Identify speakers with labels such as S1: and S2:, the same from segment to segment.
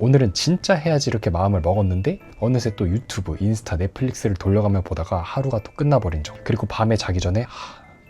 S1: 오늘은 진짜 해야지 이렇게 마음을 먹었는데 어느새 또 유튜브, 인스타, 넷플릭스를 돌려가며 보다가 하루가 또 끝나버린 적, 그리고 밤에 자기 전에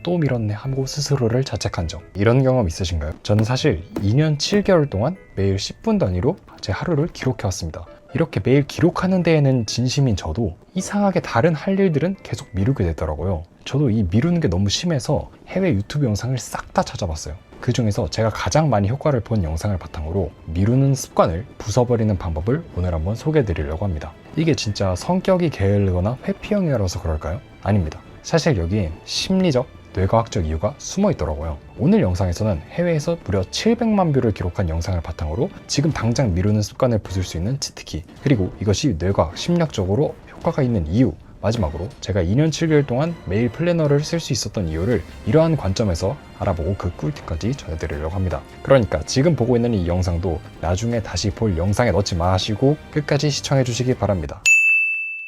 S1: 또 미뤘네 하고 스스로를 자책한 적, 이런 경험 있으신가요? 저는 사실 2년 7개월 동안 매일 10분 단위로 제 하루를 기록해왔습니다. 이렇게 매일 기록하는 데에는 진심인 저도 이상하게 다른 할 일들은 계속 미루게 되더라고요. 저도 이 미루는 게 너무 심해서 해외 유튜브 영상을 싹 다 찾아봤어요. 그 중에서 제가 가장 많이 효과를 본 영상을 바탕으로 미루는 습관을 부숴버리는 방법을 오늘 한번 소개해 드리려고 합니다. 이게 진짜 성격이 게을르거나 회피형이라서 그럴까요? 아닙니다. 사실 여기에 심리적, 뇌과학적 이유가 숨어 있더라고요. 오늘 영상에서는 해외에서 무려 700만 뷰를 기록한 영상을 바탕으로 지금 당장 미루는 습관을 부술 수 있는 치트키, 그리고 이것이 뇌과학, 심리학적으로 효과가 있는 이유, 마지막으로 제가 2년 7개월 동안 매일 플래너를 쓸 수 있었던 이유를 이러한 관점에서 알아보고 그 꿀팁까지 전해드리려고 합니다. 그러니까 지금 보고 있는 이 영상도 나중에 다시 볼 영상에 넣지 마시고 끝까지 시청해 주시기 바랍니다.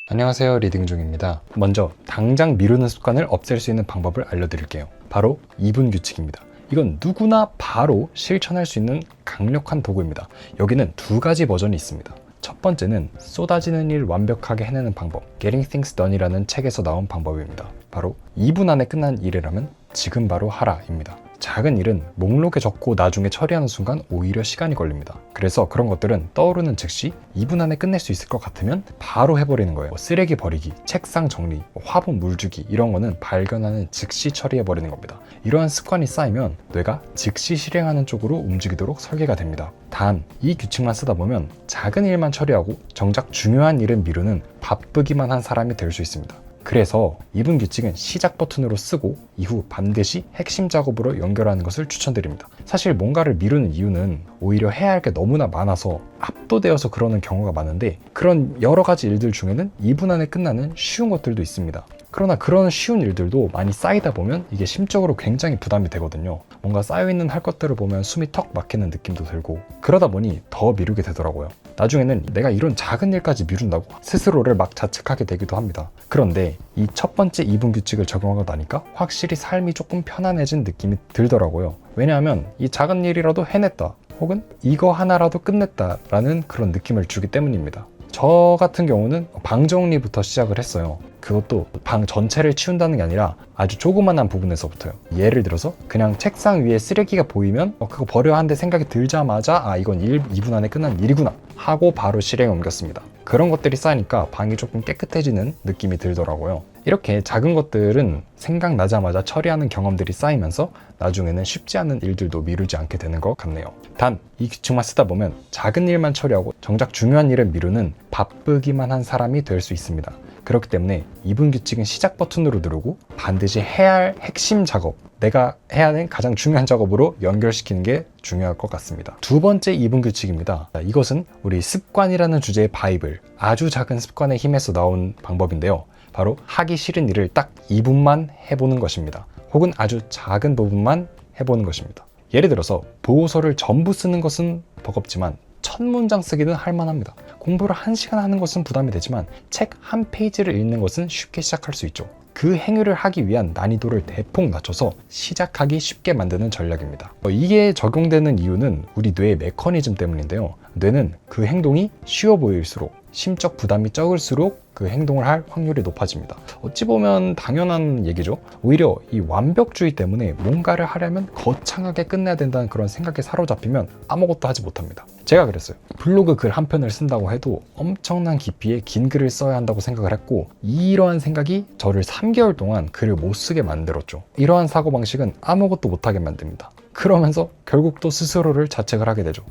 S1: 안녕하세요, 리딩중입니다. 먼저 당장 미루는 습관을 없앨 수 있는 방법을 알려드릴게요. 바로 2분 규칙입니다. 이건 누구나 바로 실천할 수 있는 강력한 도구입니다. 여기는 두 가지 버전이 있습니다. 첫 번째는 쏟아지는 일 완벽하게 해내는 방법, Getting Things Done이라는 책에서 나온 방법입니다. 바로 2분 안에 끝난 일이라면 지금 바로 하라입니다. 작은 일은 목록에 적고 나중에 처리하는 순간 오히려 시간이 걸립니다. 그래서 그런 것들은 떠오르는 즉시 2분 안에 끝낼 수 있을 것 같으면 바로 해버리는 거예요. 쓰레기 버리기, 책상 정리, 화분 물 주기, 이런 거는 발견하는 즉시 처리해버리는 겁니다. 이러한 습관이 쌓이면 뇌가 즉시 실행하는 쪽으로 움직이도록 설계가 됩니다. 단, 이 규칙만 쓰다 보면 작은 일만 처리하고 정작 중요한 일은 미루는 바쁘기만 한 사람이 될 수 있습니다. 그래서 2분 규칙은 시작 버튼으로 쓰고 이후 반드시 핵심 작업으로 연결하는 것을 추천드립니다. 사실 뭔가를 미루는 이유는 오히려 해야 할 게 너무나 많아서 압도되어서 그러는 경우가 많은데, 그런 여러 가지 일들 중에는 2분 안에 끝나는 쉬운 것들도 있습니다. 그러나 그런 쉬운 일들도 많이 쌓이다 보면 이게 심적으로 굉장히 부담이 되거든요. 뭔가 쌓여있는 할 것들을 보면 숨이 턱 막히는 느낌도 들고, 그러다 보니 더 미루게 되더라고요. 나중에는 내가 이런 작은 일까지 미룬다고 스스로를 막 자책하게 되기도 합니다. 그런데 이 첫 번째 2분 규칙을 적용하고 나니까 확실히 삶이 조금 편안해진 느낌이 들더라고요. 왜냐하면 이 작은 일이라도 해냈다, 혹은 이거 하나라도 끝냈다라는 그런 느낌을 주기 때문입니다. 저 같은 경우는 방 정리부터 시작을 했어요. 그것도 방 전체를 치운다는 게 아니라 아주 조그만한 부분에서부터요. 예를 들어서 그냥 책상 위에 쓰레기가 보이면 그거 버려야 하는데 생각이 들자마자 이건 2분 안에 끝난 일이구나 하고 바로 실행에 옮겼습니다. 그런 것들이 쌓이니까 방이 조금 깨끗해지는 느낌이 들더라고요. 이렇게 작은 것들은 생각나자마자 처리하는 경험들이 쌓이면서 나중에는 쉽지 않은 일들도 미루지 않게 되는 것 같네요. 단, 이 규칙만 쓰다 보면 작은 일만 처리하고 정작 중요한 일을 미루는 바쁘기만 한 사람이 될 수 있습니다. 그렇기 때문에 2분 규칙은 시작 버튼으로 누르고 반드시 해야 할 핵심 작업, 내가 해야 하는 가장 중요한 작업으로 연결시키는 게 중요할 것 같습니다. 두 번째 2분 규칙입니다. 이것은 우리 습관이라는 주제의 바이블, 아주 작은 습관의 힘에서 나온 방법인데요. 바로 하기 싫은 일을 딱 2분만 해보는 것입니다. 혹은 아주 작은 부분만 해보는 것입니다. 예를 들어서 보고서를 전부 쓰는 것은 버겁지만 첫 문장 쓰기는 할만합니다. 공부를 1시간 하는 것은 부담이 되지만 책 한 페이지를 읽는 것은 쉽게 시작할 수 있죠. 그 행위를 하기 위한 난이도를 대폭 낮춰서 시작하기 쉽게 만드는 전략입니다. 이게 적용되는 이유는 우리 뇌의 메커니즘 때문인데요. 뇌는 그 행동이 쉬워 보일수록, 심적 부담이 적을수록 그 행동을 할 확률이 높아집니다. 어찌 보면 당연한 얘기죠. 오히려 이 완벽주의 때문에 뭔가를 하려면 거창하게 끝내야 된다는 그런 생각에 사로잡히면 아무것도 하지 못합니다. 제가 그랬어요. 블로그 글 한 편을 쓴다고 해도 엄청난 깊이의 긴 글을 써야 한다고 생각을 했고, 이러한 생각이 저를 3개월 동안 글을 못 쓰게 만들었죠. 이러한 사고방식은 아무것도 못하게 만듭니다. 그러면서 결국 또 스스로를 자책을 하게 되죠.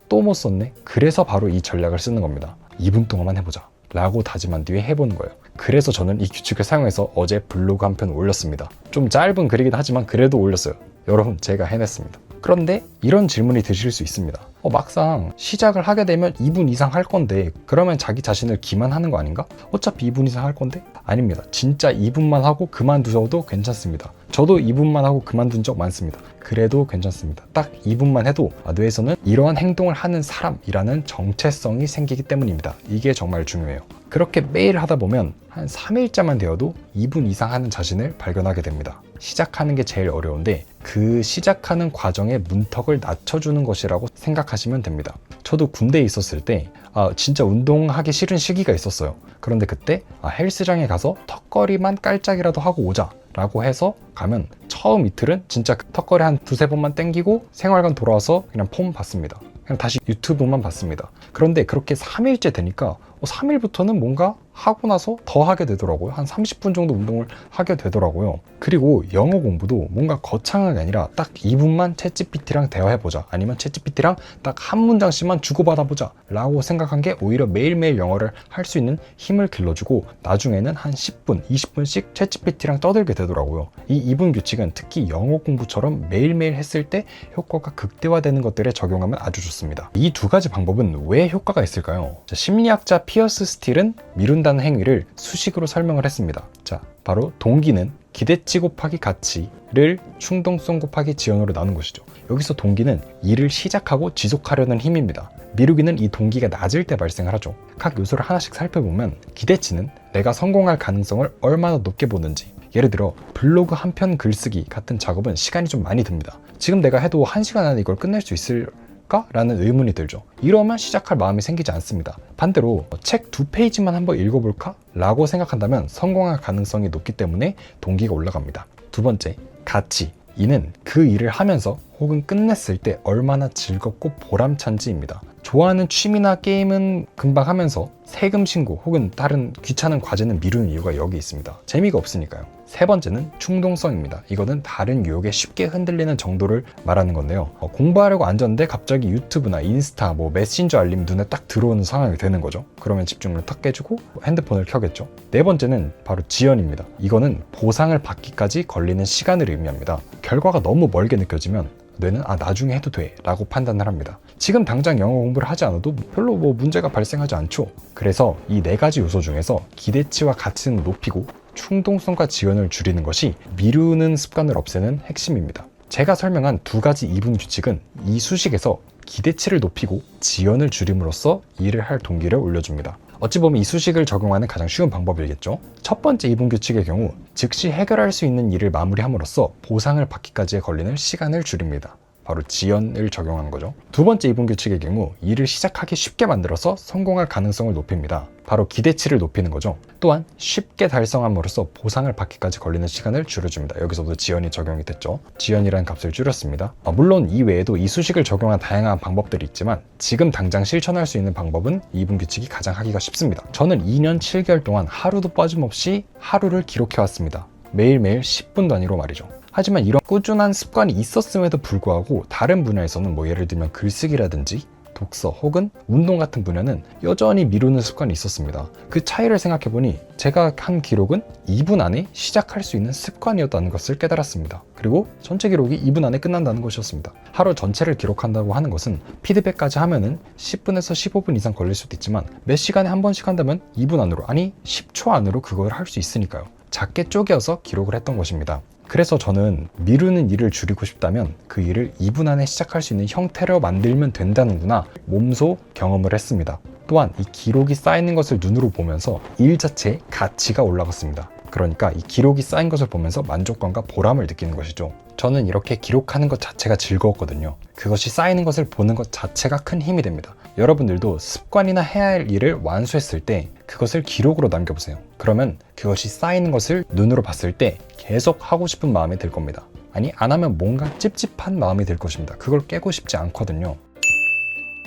S1: 또 못 썼네? 그래서 바로 이 전략을 쓰는 겁니다. 2분 동안만 해보자 라고 다짐한 뒤에 해보는 거예요. 그래서 저는 이 규칙을 사용해서 어제 블로그 한 편 올렸습니다. 좀 짧은 글이긴 하지만 그래도 올렸어요. 여러분, 제가 해냈습니다. 그런데 이런 질문이 드실 수 있습니다. 막상 시작을 하게 되면 2분 이상 할 건데 그러면 자기 자신을 기만하는 거 아닌가? 어차피 2분 이상 할 건데? 아닙니다. 진짜 2분만 하고 그만두셔도 괜찮습니다. 저도 2분만 하고 그만둔 적 많습니다. 그래도 괜찮습니다. 딱 2분만 해도 뇌에서는 이러한 행동을 하는 사람이라는 정체성이 생기기 때문입니다. 이게 정말 중요해요. 그렇게 매일 하다 보면 한 3일째만 되어도 2분 이상 하는 자신을 발견하게 됩니다. 시작하는 게 제일 어려운데 그 시작하는 과정의 문턱을 낮춰주는 것이라고 생각하시면 생각하시면 됩니다. 저도 군대에 있었을 때 진짜 운동하기 싫은 시기가 있었어요. 그런데 그때 헬스장에 가서 턱걸이만 깔짝이라도 하고 오자 라고 해서 가면 처음 이틀은 진짜 턱걸이 한 두세 번만 땡기고 생활관 돌아와서 그냥 폼 봤습니다. 그냥 다시 유튜브만 봤습니다. 그런데 그렇게 3일째 되니까 3일부터는 뭔가 하고 나서 더 하게 되더라고요. 한 30분 정도 운동을 하게 되더라고요. 그리고 영어 공부도 뭔가 거창하게 아니라 딱 2분만 챗GPT랑 대화해보자, 아니면 챗GPT랑 딱 한 문장씩만 주고받아보자 라고 생각한 게 오히려 매일매일 영어를 할 수 있는 힘을 길러주고 나중에는 한 10분, 20분씩 챗GPT랑 떠들게 되더라고요. 이 2분 규칙은 특히 영어 공부처럼 매일매일 했을 때 효과가 극대화되는 것들에 적용하면 아주 좋습니다. 이 두 가지 방법은 왜 효과가 있을까요? 심리학자 피어스 스틸은 미룬다는 행위를 수식으로 설명을 했습니다. 자, 바로 동기는 기대치 곱하기 가치를 충동성 곱하기 지연으로 나눈 것이죠. 여기서 동기는 일을 시작하고 지속하려는 힘입니다. 미루기는 이 동기가 낮을 때 발생을 하죠. 각 요소를 하나씩 살펴보면 기대치는 내가 성공할 가능성을 얼마나 높게 보는지, 예를 들어 블로그 한 편 글쓰기 같은 작업은 시간이 좀 많이 듭니다. 지금 내가 해도 1시간 안에 이걸 끝낼 수 있을까? 라는 의문이 들죠. 이러면 시작할 마음이 생기지 않습니다. 반대로 책 2페이지만 한번 읽어볼까? 라고 생각한다면 성공할 가능성이 높기 때문에 동기가 올라갑니다. 두 번째, 가치. 이는 그 일을 하면서 혹은 끝냈을 때 얼마나 즐겁고 보람찬지입니다. 좋아하는 취미나 게임은 금방 하면서 세금 신고 혹은 다른 귀찮은 과제는 미루는 이유가 여기 있습니다. 재미가 없으니까요. 세 번째는 충동성입니다. 이거는 다른 유혹에 쉽게 흔들리는 정도를 말하는 건데요. 공부하려고 앉았는데 갑자기 유튜브나 인스타, 메신저 알림 눈에 딱 들어오는 상황이 되는 거죠. 그러면 집중을 탁 깨주고 핸드폰을 켜겠죠. 네 번째는 바로 지연입니다. 이거는 보상을 받기까지 걸리는 시간을 의미합니다. 결과가 너무 멀게 느껴지면 뇌는 나중에 해도 돼 라고 판단을 합니다. 지금 당장 영어 공부를 하지 않아도 별로 문제가 발생하지 않죠. 그래서 이 네 가지 요소 중에서 기대치와 가치는 높이고 충동성과 지연을 줄이는 것이 미루는 습관을 없애는 핵심입니다. 제가 설명한 두 가지 2분 규칙은 이 수식에서 기대치를 높이고 지연을 줄임으로써 일을 할 동기를 올려줍니다. 어찌 보면 이 수식을 적용하는 가장 쉬운 방법이겠죠. 첫 번째 2분 규칙의 경우 즉시 해결할 수 있는 일을 마무리함으로써 보상을 받기까지 걸리는 시간을 줄입니다. 바로 지연을 적용하는 거죠. 두 번째 2분 규칙의 경우 일을 시작하기 쉽게 만들어서 성공할 가능성을 높입니다. 바로 기대치를 높이는 거죠. 또한 쉽게 달성함으로써 보상을 받기까지 걸리는 시간을 줄여줍니다. 여기서도 지연이 적용이 됐죠. 지연이라는 값을 줄였습니다. 물론 이 외에도 이 수식을 적용한 다양한 방법들이 있지만 지금 당장 실천할 수 있는 방법은 2분 규칙이 가장 하기가 쉽습니다. 저는 2년 7개월 동안 하루도 빠짐없이 하루를 기록해왔습니다. 매일매일 10분 단위로 말이죠. 하지만 이런 꾸준한 습관이 있었음에도 불구하고 다른 분야에서는 예를 들면 글쓰기라든지 독서 혹은 운동 같은 분야는 여전히 미루는 습관이 있었습니다. 그 차이를 생각해보니 제가 한 기록은 2분 안에 시작할 수 있는 습관이었다는 것을 깨달았습니다. 그리고 전체 기록이 2분 안에 끝난다는 것이었습니다. 하루 전체를 기록한다고 하는 것은 피드백까지 하면은 10분에서 15분 이상 걸릴 수도 있지만 몇 시간에 한 번씩 한다면 2분 안으로, 아니 10초 안으로 그걸 할 수 있으니까요. 작게 쪼개서 기록을 했던 것입니다. 그래서 저는 미루는 일을 줄이고 싶다면 그 일을 2분 안에 시작할 수 있는 형태로 만들면 된다는구나 몸소 경험을 했습니다. 또한 이 기록이 쌓이는 것을 눈으로 보면서 일 자체의 가치가 올라갔습니다. 그러니까 이 기록이 쌓인 것을 보면서 만족감과 보람을 느끼는 것이죠. 저는 이렇게 기록하는 것 자체가 즐거웠거든요. 그것이 쌓이는 것을 보는 것 자체가 큰 힘이 됩니다. 여러분들도 습관이나 해야 할 일을 완수했을 때 그것을 기록으로 남겨보세요. 그러면 그것이 쌓이는 것을 눈으로 봤을 때 계속 하고 싶은 마음이 들 겁니다. 아니, 안 하면 뭔가 찝찝한 마음이 들 것입니다. 그걸 깨고 싶지 않거든요.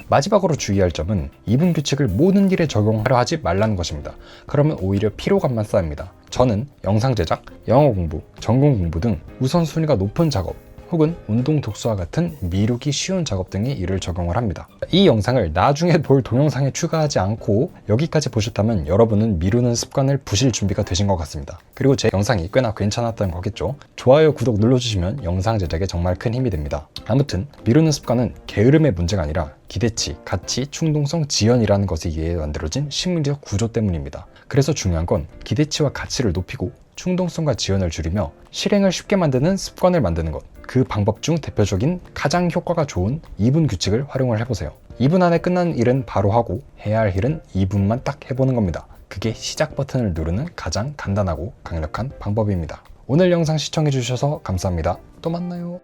S1: 마지막으로 주의할 점은 2분 규칙을 모든 일에 적용하려 하지 말라는 것입니다. 그러면 오히려 피로감만 쌓입니다. 저는 영상 제작, 영어 공부, 전공 공부 등 우선순위가 높은 작업 혹은 운동 독서와 같은 미루기 쉬운 작업 등의 일을 적용을 합니다. 이 영상을 나중에 볼 동영상에 추가하지 않고 여기까지 보셨다면 여러분은 미루는 습관을 부실 준비가 되신 것 같습니다. 그리고 제 영상이 꽤나 괜찮았다는 거겠죠. 좋아요, 구독 눌러주시면 영상 제작에 정말 큰 힘이 됩니다. 아무튼 미루는 습관은 게으름의 문제가 아니라 기대치, 가치, 충동성, 지연이라는 것에 의해 만들어진 심리적 구조 때문입니다. 그래서 중요한 건 기대치와 가치를 높이고 충동성과 지연을 줄이며 실행을 쉽게 만드는 습관을 만드는 것. 그 방법 중 대표적인 가장 효과가 좋은 2분 규칙을 활용을 해보세요. 2분 안에 끝난 일은 바로 하고 해야 할 일은 2분만 딱 해보는 겁니다. 그게 시작 버튼을 누르는 가장 간단하고 강력한 방법입니다. 오늘 영상 시청해주셔서 감사합니다. 또 만나요.